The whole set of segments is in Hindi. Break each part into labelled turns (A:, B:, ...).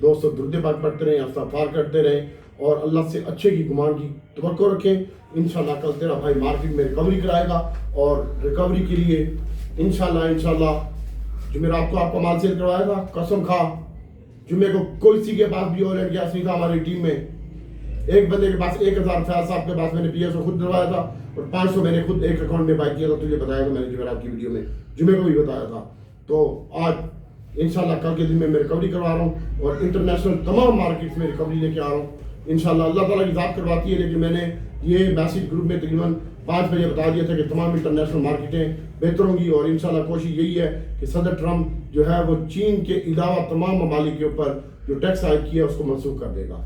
A: दोस्तों दुर्दे पाक पढ़ते रहें, इस्तग़फ़ार करते रहें और अल्लाह से अच्छे की गुमान की तवक्को रखें। इंशाल्लाह कल तेरा भाई मार्केट में रिकवरी कराएगा और रिकवरी के लिए इंशाल्लाह जुमेरात को आपका माल सेल करवाया था, कसम खा जुमे को कोई सी के पास भी ऑयल एंड गैस नहीं था। हमारी टीम में एक बंदे के पास 1000 फैज साहब के पास मैंने पीएसओ खुद डलवाया था और 500 मैंने खुद एक अकाउंट में बाई किया था। तुझे बताया था मैंने जुमेरात की वीडियो में, जुमे को भी बताया था। तो आज इंशाल्लाह कल के दिन में मैं रिकवरी करवा रहा हूँ और इंटरनेशनल तमाम मार्केट्स में रिकवरी लेके आ रहा हूँ इंशाल्लाह। अल्लाह ताला की ज़ात करवाती है, लेकिन मैंने ये मैसेज ग्रुप में तकरीबन 5 बजे बता दिया था कि तमाम इंटरनेशनल मार्केटें बेहतर होंगी और इंशाल्लाह कोशिश यही है कि सदर ट्रम्प जो है वो चीन के अलावा तमाम ममालिक के ऊपर जो टैक्स आयद किया उसको मनसूख कर देगा।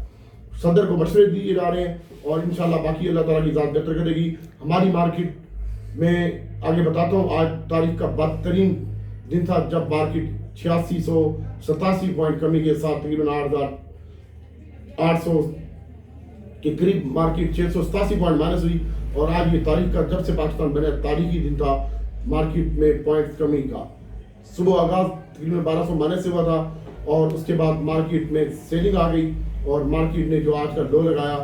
A: सदर को मशवरे दिए जा रहे हैं और इंशाल्लाह बाकी अल्लाह ताला की ज़ात बेहतर करेगी। हमारी मार्केट में आगे बताता हूँ, आज तारीख का बदतरीन दिन था जब मार्केट 8687 पॉइंट कमी के साथ तकरीबन 8800 के करीब मार्केट 687 पॉइंट माइनस हुई। और आज ये तारीख का जब से पाकिस्तान बना तारीखी दिन था मार्केट में पॉइंट कमी का। सुबह आगाज तकरीबन 1200 माइनस से हुआ था और उसके बाद मार्केट में सेलिंग आ गई और मार्केट ने जो आज का लो लगाया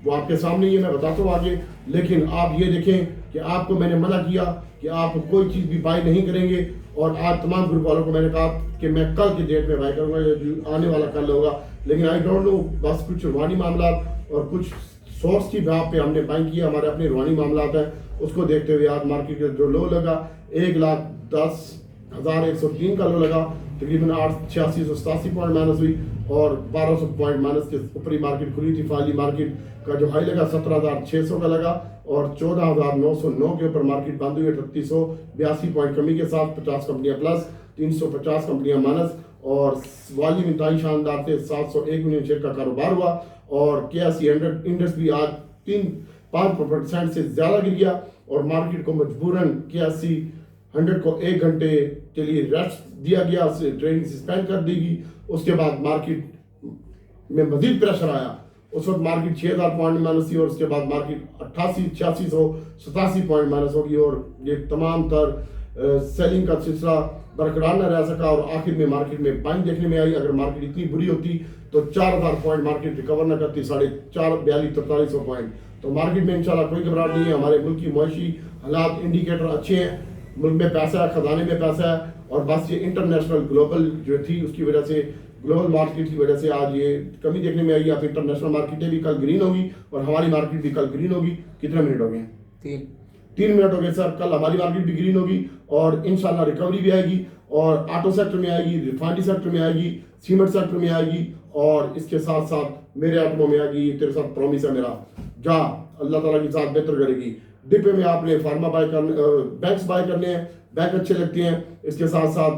A: वो आपके सामने ही है, मैं बताता हूँ आगे। लेकिन आप ये देखें कि आपको मैंने मना किया कि आप कोई चीज़ भी बाई नहीं करेंगे और आज तमाम ग्रुप वालों को मैंने कहा कि मैं कल की डेट में बाई करूँगा, जो आने वाला कल होगा। लेकिन आई डोंट नो, बस कुछ रूहानी मामला और कुछ सोर्स की बात पे हमने बाई किया, हमारे अपने रूहानी मामला है, उसको देखते हुए आज मार्केट का जो लो लगा 1,10,103 का लो लगा, तकरीबन 8687 पॉइंट माइनस हुई और 1200 पॉइंट माइनस के ऊपरी मार्केट खुली थी। फाइली मार्केट का जो हाई लगा 17,600 का लगा और 14,909 के ऊपर मार्केट बंद हुई 3882 पॉइंट कमी के साथ। 50 कंपनियां प्लस, 350 कंपनियां माइनस और वॉल्यूम इंतहाई शानदार थे। 701 मिलियन शेयर का कारोबार हुआ और KSE 100 इंडेक्स भी आज 5% से ज्यादा गिर गया और मार्केट को मजबूरन KSE 100 को 1 घंटे के लिए रेस्ट दिया गया, ट्रेडिंग सस्पेंड कर देगी। उसके बाद मार्केट में मजीद प्रेशर आया, उस वक्त मार्केट 6000 पॉइंट माइनस थी और उसके बाद मार्केट 8687 पॉइंट माइनस होगी और ये तमाम तर सेलिंग का सिलसिला बरकरार न रह सका और आखिर में मार्केट में बाइंग देखने में आई। अगर मार्केट इतनी बुरी होती तो 4000 पॉइंट मार्केट रिकवर न करती, 4,42-4300 पॉइंट। तो मार्केट में इंशाल्लाह कोई घबराहट नहीं है। हमारे मुल्क की मुआशी हालात इंडिकेटर अच्छे हैं, मुल्क में पैसा है, खजाने में पैसा है और बस ये इंटरनेशनल ग्लोबल जो थी उसकी वजह से, ग्लोबल मार्केट की वजह से आज ये कमी देखने में आई। आप इंटरनेशनल मार्केटें भी कल ग्रीन होगी और हमारी मार्केट भी कल ग्रीन होगी। कितने मिनट हो गए? 3 मिनट हो गए सर। कल हमारी मार्केट भी ग्रीन होगी और इंशाल्लाह रिकवरी भी आएगी और ऑटो सेक्टर में आएगी, रिफाइनरी सेक्टर में आएगी, सीमेंट सेक्टर में आएगी और इसके साथ साथ मेरे आइटमों में आएगी। तेरे साथ प्रॉमिस है मेरा, जा अल्लाह ताला की साथ बेहतर करेगी। डिपे में आपने फार्मा बाय करने, बैंक्स बाय करने हैं, बैंक अच्छे लगते हैं। इसके साथ साथ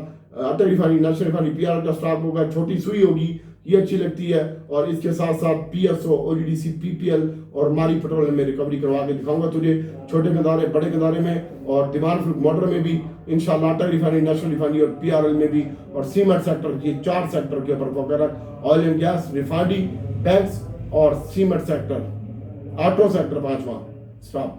A: अटल रिफाइनरी, नेशनल रिफाइनरी, PR का स्टॉक होगा, छोटी सुई होगी, ये अच्छी लगती है। और इसके साथ साथ PSO, OGDC, PPL और मारी पेट्रोल में रिकवरी करवा के दिखाऊंगा तुझे, छोटे गदारे, बड़े गदारे में और डिमांड फुल मोटर में भी इंशाल्लाह, अटल रिफाइनरी, नेशनल रिफाइनरी और PRL में भी और सीमेंट सेक्टर, ये 4 सेक्टर के ऊपर फोकस रख। Oil and gas, refinery, banks और सीमेंट सेक्टर, ऑटो सेक्टर 5वां स्टॉप।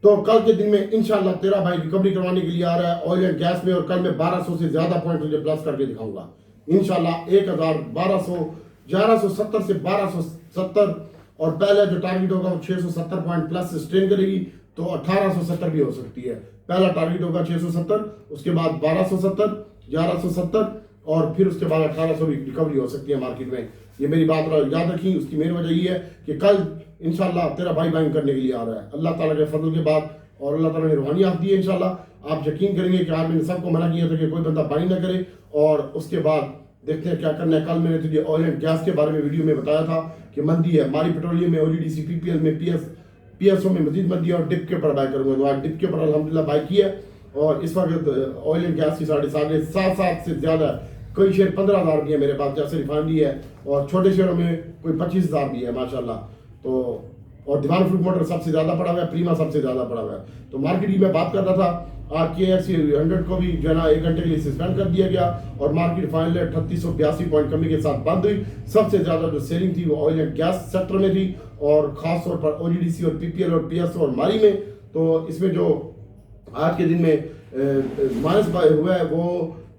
A: तो कल के दिन में इंशाल्लाह तेरा भाई रिकवरी करवाने के लिए आ रहा है ऑयल एंड गैस में और कल मैं 1200 से ज्यादा पॉइंट तुझे प्लस करके दिखाऊंगा इंशाल्लाह। 1170 से 1270 और पहले जो टारगेट होगा वो 670 पॉइंट प्लस स्ट्रेन करेगी तो 1870 भी हो सकती है। पहला टारगेट होगा 670, उसके बाद 1270, 1170 और फिर उसके बाद 1800 भी रिकवरी हो सकती है मार्केट में। ये मेरी बात याद रखी। उसकी मेन वजह ये है कि कल इंशाल्लाह तेरा भाई बाइंग करने के लिए आ रहा है अल्लाह ताला के फजल के बाद और अल्लाह ताला ने रूहानियत दी है इंशाल्लाह। आप यकीन करेंगे कि आज मैंने सबको मना किया था कि कोई बंदा बाइंग ना करे और उसके बाद देखते हैं क्या करना है। कल मैंने तुझे ऑयल एंड गैस के बारे में वीडियो में बताया था कि मंदी है, मारी पेट्रोलियम में, OGDC, PPL में, PSO में मजीद मंदी है और डिप के ऊपर बाय करूंगा। तो आज डिप के ऊपर अल्हम्दुलिल्लाह बाय किया और इस वक्त ऑयल एंड गैस की 7.5 से ज्यादा, कई शेयर 15,000 भी है मेरे पास, जैसे रिफाइनरी है और छोटे शेयरों में कोई 25,000 भी है माशाल्लाह। तो और डिमांड फुल मोटर सबसे ज्यादा पड़ा हुआ है, प्रीमा सबसे ज्यादा पड़ा हुआ है। तो मार्केट की मैं बात कर रहा था, आज KSE 100 को भी जो है ना 1 घंटे के लिए सस्पेंड कर दिया गया और मार्केट फाइनल 3882 पॉइंट कमी के साथ बंद हुई। सबसे ज्यादा जो सेलिंग थी वो ऑयल एंड गैस सेक्टर में थी और खास तौर पर OGDC और PPL और PSO और मारी में। तो इसमें जो आज के दिन में माइनस हुआ है वो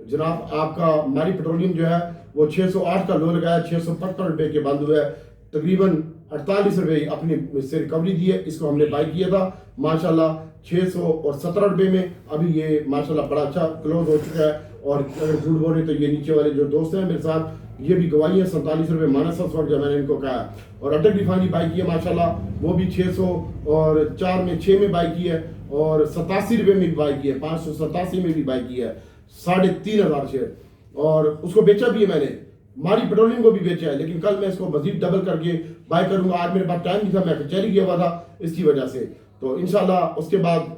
A: जनाब आपका मारी पेट्रोलियम जो है वो 608 का लो लगाया, 655 रुपए के बंद हुआ है, तकरीबन 48 रुपए अपनी से रिकवरी दी है। इसको हमने बाई किया था माशाल्लाह 617 रुपए में, अभी ये माशाल्लाह बड़ा अच्छा क्लोज हो चुका है। और अगर झूठ बोले तो ये नीचे वाले जो दोस्त हैं मेरे साथ, ये भी गवाही है 47 रुपए माइनस उस वक्त जब मैंने इनको कहा। और अटक रिफाइनरी बाई की है माशाल्लाह, वो भी 604 में 6 में बाई की है, और 87 रुपए में भी बाई की है, 587 में भी बाई की है, 3500 शेयर, और उसको बेचा भी है मैंने, मारी पेट्रोलियम को भी बेचा है। लेकिन कल मैं इसको मजीद डबल करके बाय करूंगा। आज मेरे पास टाइम नहीं था, मैं कचहरी गया हुआ था इसकी वजह से। तो इंशाल्लाह उसके बाद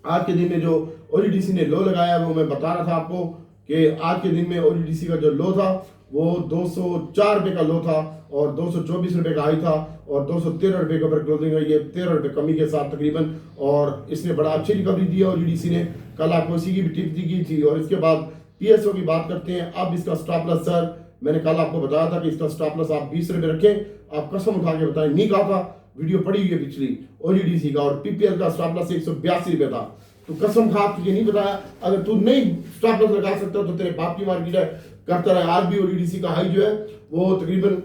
A: आज के दिन में जो ओजीडीसी ने लो लगाया वो मैं बता रहा था आपको कि आज के दिन में ओजीडीसी का जो लो था वो 204 रुपए का लो था, और 224 रुपए का हाई था, और 213 रुपए के ऊपर क्लोजिंग है, ये 13 रुपए कमी के साथ तकरीबन। और इसने बड़ा अच्छी रिकवरी दी है ओजीडीसी ने, कल आपको इसी की भी टिप दी गई थी। और इसके बाद पीएसओ की बात करते हैं। अब इसका स्टॉप लॉस सर मैंने कल आपको बताया था कि इसका स्टॉप लॉस आप 20 रुपए रखें, आप कसम उठा के बताएं, नहीं कहा था, वीडियो पड़ी हुई है पिछली ओजीडीसी का। और पीपीएल का स्टॉप लॉस 182 रुपए था, तो कसम खा तुझे नहीं बताया। अगर तू नहीं स्टॉप लॉस लगा सकता तो तेरे बाप की मार्केट है करता रहा। आज भी ओजीडीसी का हाई जो है वो तकरीबन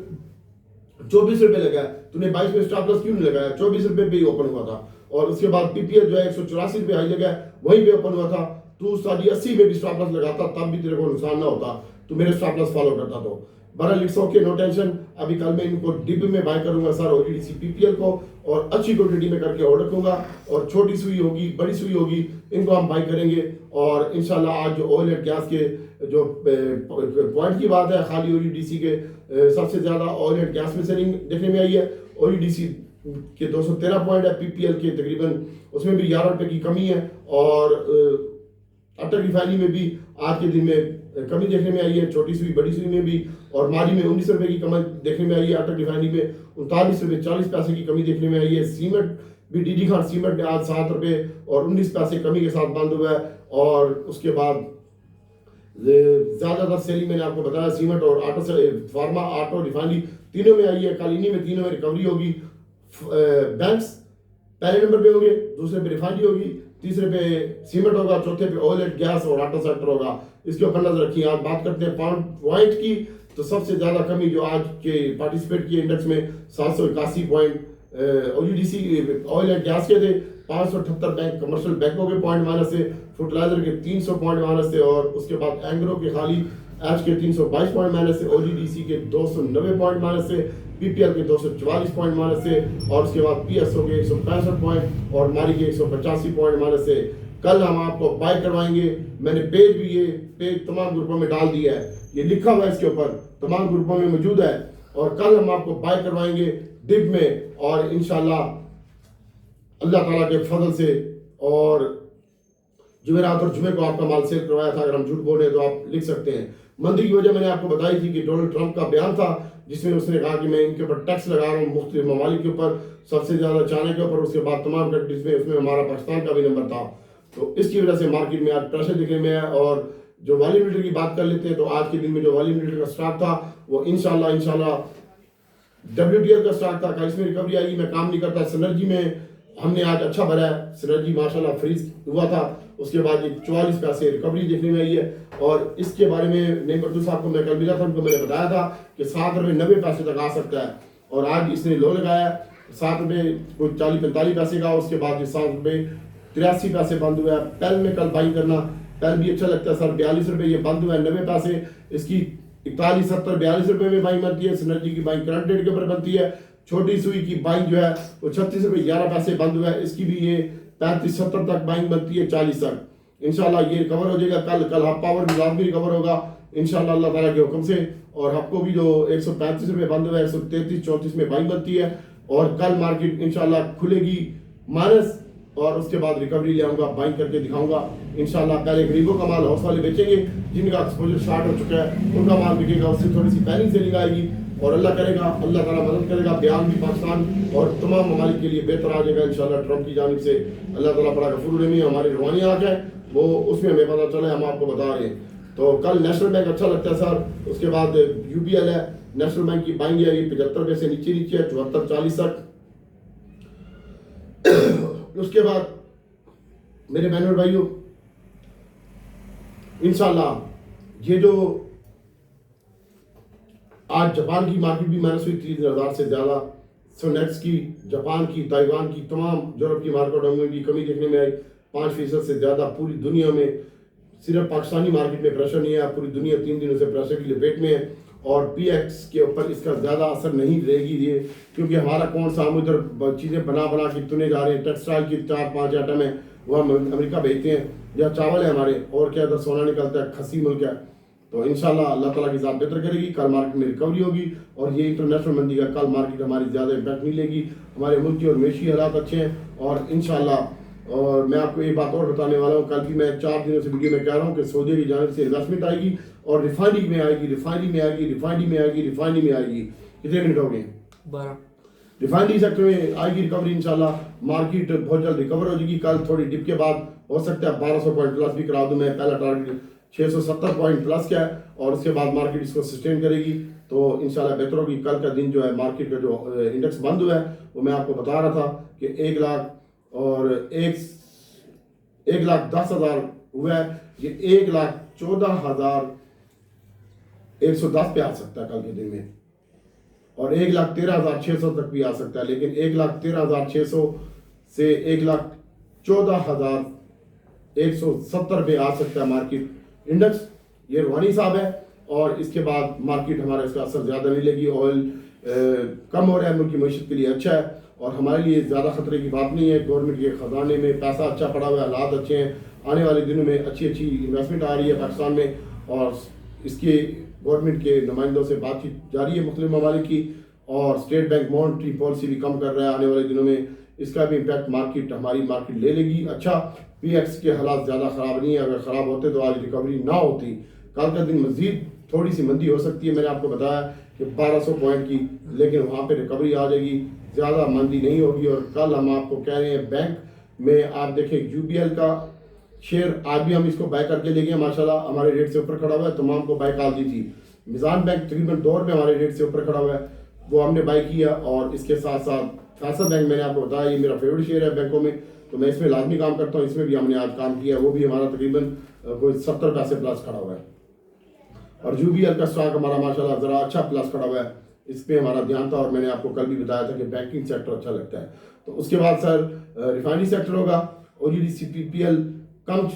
A: 24 रुपए लगा है, तूने 22 में स्टॉप लॉस क्यों नहीं लगाया? 24 रुपए पे ही ओपन हुआ था। और उसके बाद पीपीएल जो है 184 रुपए हाई लगा है, वहीं पे ओपन हुआ था। तू 80 में भी स्टॉप लॉस लगाता तब भी तेरे को नुकसान ना होता, तू मेरे स्टॉप लॉस फॉलो करता। तो बहरहाल इट्स ओके, नो टेंशन। अभी कल मैं इनको डिप में बाय करूंगा सर ओजीडीसी पीपीएल को, और अच्छी क्वांटिटी में करके ऑर्डर रखूंगा। और छोटी सुई होगी, बड़ी सुई होगी, इनको हम बाय करेंगे। और इंशाल्लाह आज जो ऑयल एंड गैस के जो पॉइंट की बात है, खाली ओजीडीसी के सबसे ज्यादा ऑयल एंड गैस में सेलिंग देखने में आई है। ओजीडीसी के 213 पॉइंट है, पीपीएल के तकरीबन उसमें भी 11 रुपए की कमी है। और अटक रिफाइनरी में भी आज के दिन में कमी देखने में आई है, छोटी सुई बड़ी सुई में भी। और मारी में 19 रुपए की कमी देखने में आई है, अटक रिफाइनरी में 39 रुपए 40 पैसे की कमी देखने में आई है। सीमेंट भी डीडी खान सीमेंट ने आज 7 रुपए और 19 पैसे कमी के साथ बंद हुआ है। और उसके बाद ज्यादातर सेलिंग मैंने आपको बताया सीमेंट और ऑटो से फार्मा ऑटो रिफाइनरी तीनों में आई है। कल इन्हीं में तीनों में रिकवरी होगी। बैंक्स पहले नंबर पे होंगे, दूसरे पे रिफाइनरी होगी, तीसरे पे सीमेंट होगा, चौथे पे ऑयल एंड गैस और ऑटो सेक्टर होगा। इसके ऊपर नजर रखिए। आज बात करते हैं पाउंड पॉइंट की, तो सबसे ज्यादा कमी जो आज के पार्टिसिपेट की इंडेक्स में 781 point OGDC oil and gas के थे, 578 बैंक कमर्शियल बैंकों के पॉइंट माइनस से, फर्टिलाइजर के 300 पॉइंट माइनस से, और उसके बाद एंग्रो के खाली एच के 322 पॉइंट माइनस से, ओजीडीसी के 290 पॉइंट माइनस से, पीपीएल के 244 पॉइंट माइनस से, और उसके बाद पीएसओ के 165 पॉइंट और मारी के 185 पॉइंट माइनस से। कल हम आपको बाय करवाएंगे। मैंने पेज भी ये पेज तमाम ग्रुपों में डाल दिया है, ये लिखा हुआ है इसके ऊपर, तमाम ग्रुपों में मौजूद है। और कल हम आपको बाय करवाएंगे डिप में, और इंशाल्लाह अल्लाह ताला के फजल से। और जुमेरात और जुमे को आपका माल सेल करवाया था, अगर हम झूठ बोल रहे हैं तो आप लिख सकते हैं। मंदी की वजह मैंने आपको बताई थी कि डोनाल्ड ट्रंप का बयान था जिसमें उसने कहा कि मैं इनके ऊपर टैक्स लगा रहा हूँ मुख्तलिफ ममालिक के ऊपर, सबसे ज्यादा चाइना के ऊपर, उसके बाद तमाम कंट्रीज में, उसमें हमारा पाकिस्तान का भी नंबर था। तो इसकी वजह से मार्केट में आज प्रेशर दिखने में है। और जो वॉल्यूम मीटर की बात कर लेते हैं, तो आज के दिन में जो वॉल्यूम मीटर का स्टॉक था वो इंशाल्लाह WTL का स्टॉक था, कल इसमें रिकवरी आई। मैं काम नहीं करता, सिनर्जी में हमने आज अच्छा भरा है, सिनर्जी माशाल्लाह फ्रीज हुआ था, उसके बाद ये 44 पैसे रिकवरी देखने में आई है। और इसके बारे में नईम बद्दू साहब को मैं कल मिला था, उनको मैंने बताया था कि 7 रुपये 90 पैसे तक आ सकता है। और आज इसने लो लगाया 7 रुपये कुछ 40-45 पैसे का, उसके बाद ये 7 रुपये 83 पैसे बंद हुआ है। पेल में कल बाइंग करना, पेल भी अच्छा लगता है सर, 42 रुपये ये बंद हुआ है, 90 पैसे इसकी 41, 70, 42 रुपये में बाइंग बनती है। सिनर्जी की बाइंग करंट रेट के ऊपर बनती है। छोटी सुई की बाइंग जो है वो 36 रुपये 11 पैसे बंद हुआ है, इसकी भी ये 35-70 तक बाइंग बनती है, 40 तक। इंशाल्लाह ये रिकवर हो जाएगा। कल हाफ पावर मिजाज भी रिकवर होगा इंशाल्लाह अल्लाह ताला के हुक्म से। और आपको भी जो 135 रुपये बंद हुआ है, 133-34 में बाइंग बनती है। और कल मार्केट इंशाल्लाह खुलेगी माइनस, और उसके बाद रिकवरी ले आऊंगा, बाइंग करके दिखाऊंगा इंशाल्लाह। पहले गरीबों का माल हाउस वाले बेचेंगे, जिनका एक्सपोजर स्टार्ट हो चुका है उनका माल बिकेगा, उससे थोड़ी सी पैनिंग सेलिंग आएगी। और अल्लाह करेगा, अल्लाह ताला मदद करेगा, बयान भी पाकिस्तान और तमाम ममालिक के लिए बेहतर आ जाएगा इंशाल्लाह ट्रंप की जानिब से। अल्लाह ताला बड़ा गफूर रहीम है। हमारी रूहानी आँख है वो, उसमें हमें पता चला है, हम आपको बता रहे हैं। तो कल नेशनल बैंक अच्छा लगता है सर, उसके बाद UBL है, नेशनल बैंक की बाइंग है, ये 75 रुपये से नीचे है, 74-40 तक। उसके बाद मेरे बहनों और भाइयों, इंशाल्लाह ये जो आज जापान की मार्केट भी माइनस हुई 30,000 से ज़्यादा, सोनेक्स की, जापान की, ताइवान की, तमाम यूरोप की मार्केटों में भी कमी देखने में आई 5% से ज़्यादा। पूरी दुनिया में सिर्फ पाकिस्तानी मार्केट में प्रेशर नहीं है, पूरी दुनिया 3 दिनों से प्रेशर की लपेट में है। और पीएक्स के ऊपर इसका ज़्यादा असर नहीं रहेगी ये, क्योंकि हमारा कौन सा हम उधर चीज़ें बना बना के तुने जा रहे हैं। टेक्सटाइल की 4-5 आइटम है वो हम अमेरिका भेजते हैं, या चावल है हमारे, और क्या इधर सोना निकलता है, खसी मुल्क है। तो इंशाल्लाह अल्लाह ताला की ज़ात बेहतर करेगी, कल मार्केट में रिकवरी होगी और ये इंटरनेशनल मंदी का कल मार्केट हमारी ज़्यादा इम्पैक्ट नहीं लेगी। हमारे मुल्क की और मेशी हालात अच्छे हैं और इंशाल्लाह। और मैं आपको एक बात और बताने वाला हूँ, कल की मैं 4 दिनों से वीडियो में कह रहा हूँ कि सऊदी की जानिब से इन्वेस्टमेंट आएगी और रिफाइनरी में आएगी, रिफाइनरी में आएगी, रिफाइनरी में आएगी, रिफाइनरी में आएगी। कितने मिनट हो गए? 12। रिफाइनरी सेक्टर में आएगी रिकवरी इंशाल्लाह, मार्केट बहुत जल्द रिकवर हो जाएगी। कल थोड़ी डिप के बाद हो सकता है 1200 पॉइंट प्लस भी करा दूं मैं, पहला टारगेट 670 पॉइंट प्लस क्या है, और उसके बाद मार्केट इसको सस्टेन करेगी तो इंशाल्लाह बेहतर होगी। कल का दिन जो है मार्केट का जो इंडेक्स बंद हुआ है वो मैं आपको बता रहा था कि 1,10,000 हुआ है, ये 1,14,110 पे आ सकता है कल के दिन में, और 1,13,600 तक भी आ सकता है। लेकिन 1,13,600 से 1,14,170 पे आ सकता है मार्केट इंडेक्स। ये रूहानी साहब है और इसके बाद मार्केट हमारा इसका असर ज़्यादा नहीं लेगी। ऑयल कम हो रहा है, मुल्क की मईशत के लिए अच्छा है और हमारे लिए ज़्यादा खतरे की बात नहीं है। गवर्नमेंट के ख़जाने में पैसा अच्छा पड़ा हुआ है, हालात अच्छे हैं, आने वाले दिनों में अच्छी अच्छी इन्वेस्टमेंट आ रही है पाकिस्तान में और इसके गवर्नमेंट के नुमाइंदों से बातचीत जारी है मुख्तलिफ ममालिक की, और स्टेट बैंक मॉनेटरी पॉलिसी भी कम कर रहा है। आने वाले दिनों में इसका भी इम्पैक्ट मार्केट हमारी मार्केट ले लेगी। अच्छा, पीएक्स के हालात ज़्यादा ख़राब नहीं है, अगर ख़राब होते तो आज रिकवरी ना होती, कल का दिन मजीद थोड़ी सी मंदी हो सकती है। मैंने आपको बताया कि 1200 पॉइंट की, लेकिन वहाँ पे रिकवरी आ जाएगी, ज़्यादा मंदी नहीं होगी। और कल हम आपको कह रहे हैं बैंक में आप देखें यूबीएल का शेयर आज भी हम इसको बाय करके ले गए माशाल्लाह, हमारे रेट से ऊपर खड़ा हुआ है, तमाम को बाय कॉल दी थी। मिजान बैंक तकरीबन 2 रुपये हमारे रेट से ऊपर खड़ा हुआ है, वो हमने बाय किया। और इसके साथ साथ फैसल बैंक मैंने आपको बताया ये मेरा फेवरेट शेयर है बैंकों में, तो मैं इसमें लाजमी काम करता हूँ, इसमें भी हमने आज काम किया, वो भी हमारा तकरीबन कोई 70 पैसे प्लस खड़ा हुआ है। और यूबीएल का स्टॉक हमारा माशाल्लाह ज़रा अच्छा प्लस खड़ा हुआ है, इस पर हमारा ध्यान था। और मैंने आपको कल भी बताया था कि बैंकिंग सेक्टर अच्छा लगता है। तो उसके बाद सर रिफाइनरी सेक्टर होगा, ओजीडी सीपीपीएल कम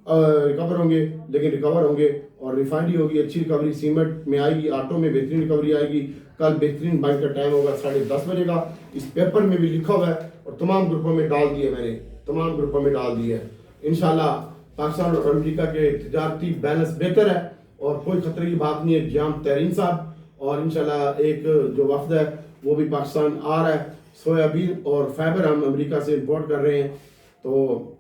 A: रिकवर होंगे लेकिन रिकवर होंगे, और रिफाइनरी होगी अच्छी रिकवरी, सीमेंट में आएगी, ऑटो में बेहतरीन रिकवरी आएगी। कल बेहतरीन बाइंग का टाइम होगा 10:30 बजे का, इस पेपर में भी लिखा हुआ है और तमाम ग्रुपों में डाल दिए, मैंने तमाम ग्रुपों में डाल दिए है। इंशाल्लाह पाकिस्तान और अमेरिका के तजारती बैलेंस बेहतर है और कोई खतरे की बात नहीं है। जाम तहरीन साहब और इंशाल्लाह एक जो वफ्द है वो भी पाकिस्तान आ रहा है, सोयाबीन और फाइबर हम अमेरिका से इंपोर्ट कर रहे हैं। तो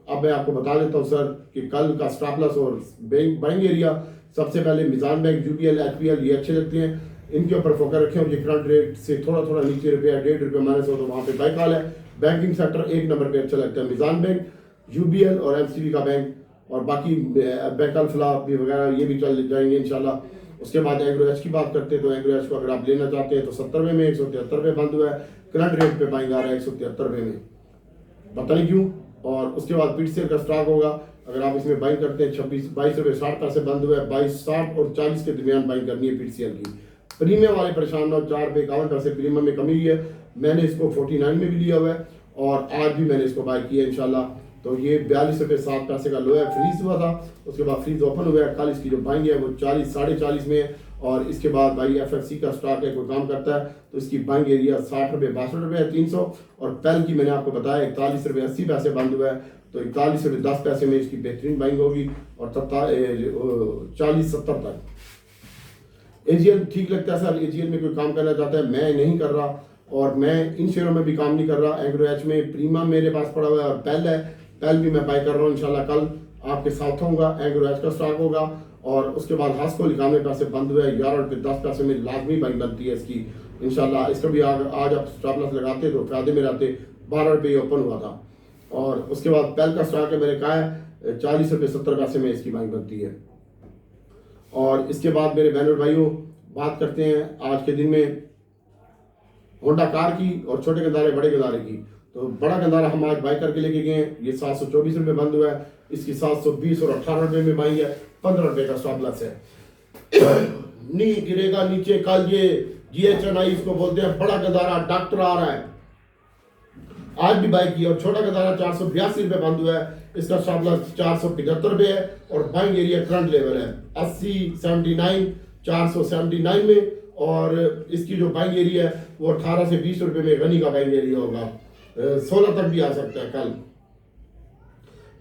A: अब मैं आपको बता देता हूँ सर कि कल का स्टॉप लॉस और बाइंग एरिया, सबसे पहले मिजान बैंक, यूबीएल, एचपीएल ये अच्छे लगते हैं, इनके ऊपर फोकस रखें। और ये करंट रेट से थोड़ा थोड़ा नीचे रुपया 1.5 रुपये माइनस हो तो वहाँ पे बाई कॉल है। बैंकिंग सेक्टर 1 नंबर पे अच्छा लगता है, मिजान बैंक, यूबीएल और एमसीबी का बैंक, और बाकी बैंक अल्फला भी वगैरह ये भी चल जाएंगे इंशाल्लाह। उसके बाद एग्रो एच की बात करते हैं तो एग्रो एच को अगर आप लेना चाहते हैं तो 70 रुपये में 173 रुपये बंद हुआ है, करंट रेट पे बाइंग आ रहा है 173 रुपये में, पता नहीं क्यों। और उसके बाद पीटीसीएल का स्टॉक होगा, अगर आप इसमें बाइंग करते हैं 22 रुपये 60 पैसे बंद हुआ है, 22.60 और 40 के दरमियान बाइंग करनी है पीटीसीएल की। प्रीमियम वाले परेशान ना हो, 4 रुपये 51 पैसे प्रीमियम में कमी हुई है, मैंने इसको 49 में भी लिया हुआ है और आज भी मैंने इसको बाय किया इंशाल्लाह। तो ये 42 रुपये 7 पैसे का लो है, फ्रीज हुआ था, उसके बाद फ्रीज ओपन हुआ है। कल इसकी जो बाइंग है वो 40 साढ़े 40 में है, और इसके बाद भाई एफएफसी का स्टॉक है, कोई काम करता है तो इसकी बाइंग एरिया 60 रुपये 62 रुपये है 300, और पेल की मैंने आपको बताया 41 रुपये 80 पैसे बंद हुआ है, तो 41 रुपये 10 पैसे में इसकी बेहतरीन बाइंग होगी और 40-70 तक। एजीएल ठीक लगता है सर, एजीएल में कोई काम करना चाहता है, मैं नहीं कर रहा और मैं इन शेयरों में भी काम नहीं कर रहा। एग्रो एच में प्रीमियम मेरे पास पड़ा हुआ है और पेल है, पेल भी मैं बाय कर रहा हूँ इंशाल्लाह। कल आपके साथ होगा, एग्रो एच का स्टॉक होगा, और उसके बाद हास्को 91 पैसे बंद हुए, 11 रुपये 10 पैसे में लाजमी बाइंग बनती है इसकी इंशाल्लाह। इसका भी आज आप स्टॉप लॉस लगाते तो फायदे में रहते, 12 रुपये ओपन हुआ था। और उसके बाद पेल का स्टॉक है, मैंने कहा है 40 रुपये 70 पैसे में इसकी बाइंग बनती है। और इसके बाद मेरे बहनों भाइयों बात करते हैं आज के दिन में होंडा कार की और छोटे गदारे बड़े गदारे की। तो बड़ा गंदारा हम आज बाई करके लेके गए हैं, ये 724 रुपये बंद हुआ है, इसकी 720 और 18 रुपये में बाई है, 15 रुपये का स्टॉप लॉस है। नहीं गिरेगा नीचे। कल ये GHNI इसको बोलते हैं, बड़ा गंदारा डॉक्टर आ रहा है, आज भी बाई की, और छोटा गंदारा 482 रुपये बंद हुआ है, इसका स्टॉप लॉस 475 रुपये है, और बाइंग एरिया करंट लेवल है 80.79 479 में, और इसकी जो बाइंग एरिया है वो 18 से 20 रुपये में गनी का बाइंग एरिया होगा, 16 तक भी आ सकता है कल।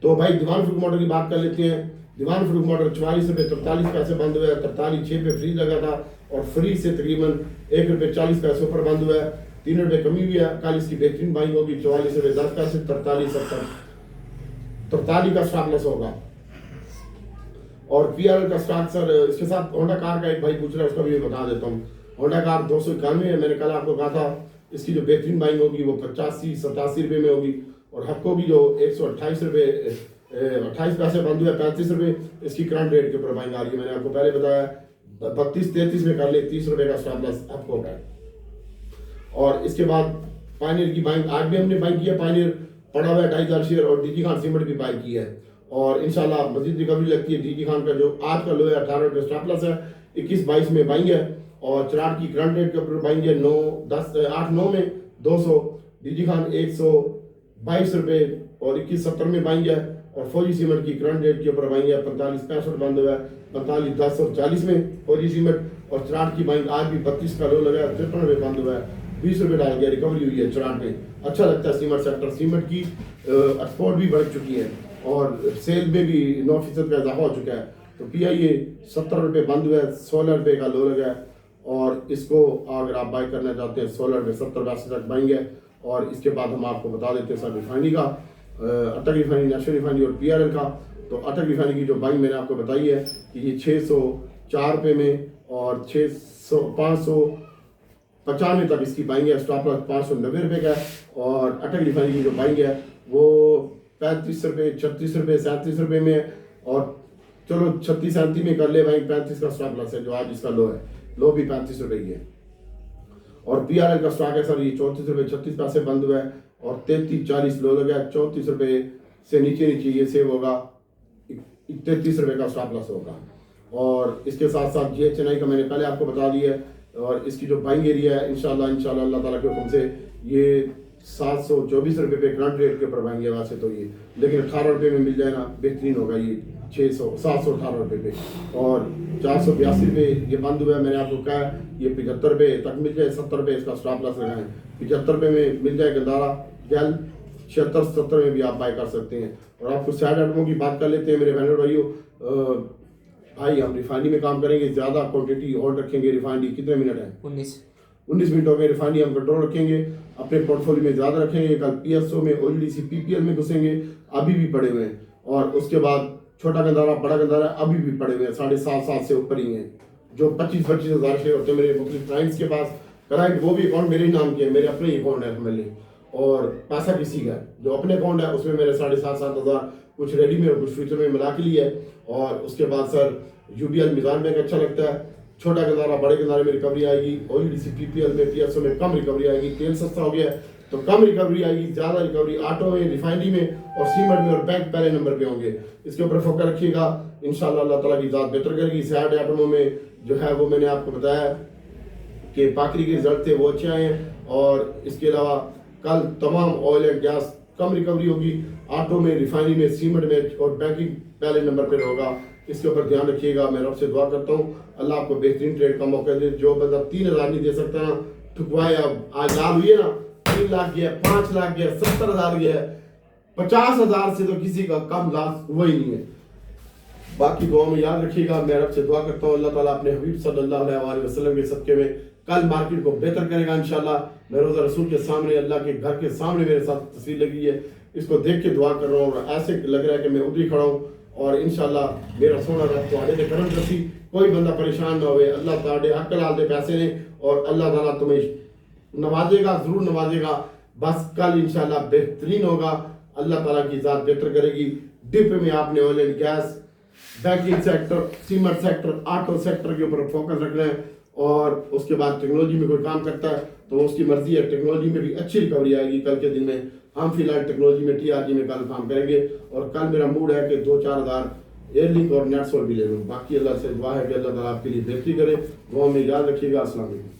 A: तो भाई दीवान फ्रूट मोटर की बात कर लेते हैं। दीवान फ्रूट मोटर 44 रुपये 43 पैसे बंद हुआ है, 43.6 पे फ्री लगा था, और फ्री से तकरीबन 1 रुपये 40 पैसे ऊपर बंद हुआ है, 3 रुपये कमी हुई है। कल इसकी बेहतरीन बाइंग होगी 44 रुपये 10 पैसे, 43 का स्टॉप लॉस होगा। और PRL का स्टॉक सर, इसके साथ होंडा कार का एक भाई पूछ रहा है, उसका भी बता देता हूँ। होंडा कार 291 है, मैंने कल आपको कहा था इसकी जो बेहतरीन बाइंग होगी वो 85-87 रुपये में होगी, और हक्को की जो 128 रुपये 28 पैसे बंद हुआ है, 35 रुपये इसकी करंट रेट के ऊपर बाइंग आ रही है। मैंने आपको पहले बताया 32-33 में कर ले, 30 रुपये का स्टॉप लॉस हक्को का है। और इसके बाद पायनियर की बाइंग आज भी हमने बाइंग की है, पायनियर पड़ा हुआ है 2,500 शेयर, और DG खान सीमेंट भी बाइंग की है, और इंशाल्लाह मजीद रिकवरी लगती है। DG खान का जो आज का लो है 18 रुपये स्टॉप लॉस है, 21-22 में बाइंग है, और चिराग की करंट रेट के ऊपर बाइंग है 8-9 में 200, DG खान 122 रुपये और 21-70 में बाइंग है, और फौजी सीमेंट की करंट रेट के ऊपर बाइंग है 45-65 बंद हुआ है, 45-10 और 40 में फौजी सीमेंट, और चिराग की बाइंग आज भी 32 का लो लगा है, 53 रुपये बंद हुआ है, 20 रुपये डाल गया, रिकवरी हुई है चिराग में। अच्छा लगता है सीमेंट सेक्टर, सीमेंट की एक्सपोर्ट भी बढ़ चुकी है, और सेल में भी 9% का इजाफा हो चुका है। तो PIA 70 रुपये बंद हुआ है, 16 रुपये का लो लगा है, और इसको अगर आप बाई करना चाहते हैं 16 रुपये 70 पैसे तक बाइंग है। और इसके बाद हम आपको बता देते हैं सर रिफाइनरी का, अटक रिफाइनरी, नेशनल रिफाइनरी और PRL का। तो अटक रिफाइनरी की जो बाइंग मैंने आपको बताई है कि ये 604 रुपये में और 595 तक इसकी बाइंग है, स्टॉप लॉस 590 रुपये का है। और अटक रिफाइनरी की जो बाइंग है वो 35 रुपये 36 रुपये 37 रुपये में है, और चलो 36-37 में कर ले बाइंग, 35 का स्टॉप लॉस है जो आज इसका लो है, लो भी 35 रुपये की है। और PRL का स्टॉक है सर, ये 34 रुपये 36 पैसे बंद हुआ है, और 33-40 लो लगा है, 34 रुपये से नीचे ये सेव होगा, 33 रुपये का स्टॉप लॉस होगा। और इसके साथ साथ GHNI का मैंने पहले आपको बता दिया है, और इसकी जो बाइंग एरिया है इंशाल्लाह अल्लाह ताला के हुक्म से ये 724 रुपये पे करंट रेट के ऊपर बाइंग है वैसे तो ये, लेकिन 18 रुपये में मिल जाए ना बेहतरीन होगा ये 718 रुपये पे। और 482 रुपये ये बंद हुआ है, मैंने आपको कहा ये 75 रुपये तक मिल जाए, 70 रुपये इसका स्टॉप लॉस लगाएं, 75 रुपये में मिल जाए गंदारा गैल, 76-70 में भी आप बाई कर सकते हैं। और आपको सैड आइटमों की बात कर लेते हैं मेरे बहनों भाइयों। भाई हम रिफाइनरी में काम करेंगे, ज़्यादा क्वान्टिटी होल्ड रखेंगे। रिफाइनरी कितने मिनट है? 19 मिनट हो गए। रिफाइनरी हम कंट्रोल रखेंगे, अपने पोर्टफोलियो में ज़्यादा रखेंगे। कल PSO में ONDC PPL में घुसेंगे, अभी भी पड़े हुए हैं। और उसके बाद छोटा गंदारा बड़ा गंदारा अभी भी पड़े हुए हैं, 7.5 से ऊपर ही हैं। जो 25-25 हज़ार शेयर होते हैं मेरे मुख्तलिफ क्लाइंट्स के पास, कराएंगे वो भी अकाउंट मेरे नाम के है, मेरे अपने ही अकाउंट है FMLA, और पैसा किसी का है। जो अपने अकाउंट है उसमें मेरे 7.5-7 हज़ार कुछ रेडी में और कुछ फ्यूचर में मिला के लिए है। और उसके बाद सर UBL मिजान बैंक अच्छा लगता है, छोटा गंदारा बड़े गंदारे में रिकवरी आएगी, ONDC PPL में PSO में कम रिकवरी आएगी। तेल सस्ता हो गया है तो कम रिकवरी आएगी, ज़्यादा रिकवरी ऑटो में, रिफाइनरी में और सीमेंट में और बैंक पहले नंबर पे होंगे। इसके ऊपर फोकस रखिएगा, इंशाल्लाह अल्लाह ताला की ज़ात बेहतर करेगी। सैड आइटमों में जो है वो मैंने आपको बताया कि पाकरी के रिजल्ट थे वो अच्छे आए हैं। और इसके अलावा कल तमाम oil and gas come recovery होगी, ऑटो में, रिफाइनरी में, सीमेंट में और बैंकिंग पहले नंबर पर होगा। इसके ऊपर ध्यान रखिएगा। मैं रब से दुआ करता हूँ अल्लाह आपको बेहतरीन ट्रेड का मौका दे। जो बंदा 3,000 नहीं दे सकता ना, ठुकवाए। अब आज लाल हुई है ना, 3 लाख गया, 5 लाख गया, 70,000 गया, 50,000 से तो किसी का कम लाभ हुआ ही नहीं है। बाकी दुआ में याद रखिएगा। मैं रब से दुआ करता हूँ अल्लाह ताला अपने हबीब सल्लल्लाहु अलैहि वसल्लम के सदके में कल मार्केट को बेहतर करेगा इंशाल्लाह। मैं रोज़ा रसूल के सामने, अल्लाह के घर के सामने मेरे साथ तस्वीर लगी है, इसको देख के दुआ कर रहा हूँ। और ऐसे लग रहा है कि मैं उधर ही खड़ा हूँ। और इंशाल्लाह मेरा सोना रब तुहाडे करम रसी, कोई बंदा परेशान ना होवे। अल्लाह तुहाडे हक लाल दे पैसे ने, और अल्लाह ताला तुम्हें नवाजेगा, जरूर नवाजेगा। बस कल इंशाल्लाह बेहतरीन होगा, अल्लाह ताला की ज़ात बेहतर करेगी। डिप में आपने oil and gas, banking sector, cement sector, auto sector के ऊपर फोकस रखना है। और उसके बाद टेक्नोलॉजी में कोई काम करता है तो उसकी मर्जी है, टेक्नोलॉजी में भी अच्छी रिकवरी आएगी कल के दिन में। हम फिलहाल टेक्नोलॉजी में TRG में कल काम करेंगे, और कल मेरा मूड है कि 2-4 हज़ार एयरलिंक और नेटसोल भी ले लूँ। बाकी अल्लाह से दुआ है कि अल्लाह ताला आपके लिए बेहतरी करे। दुआ में याद रखिएगा। अस्सलाम वालेकुम।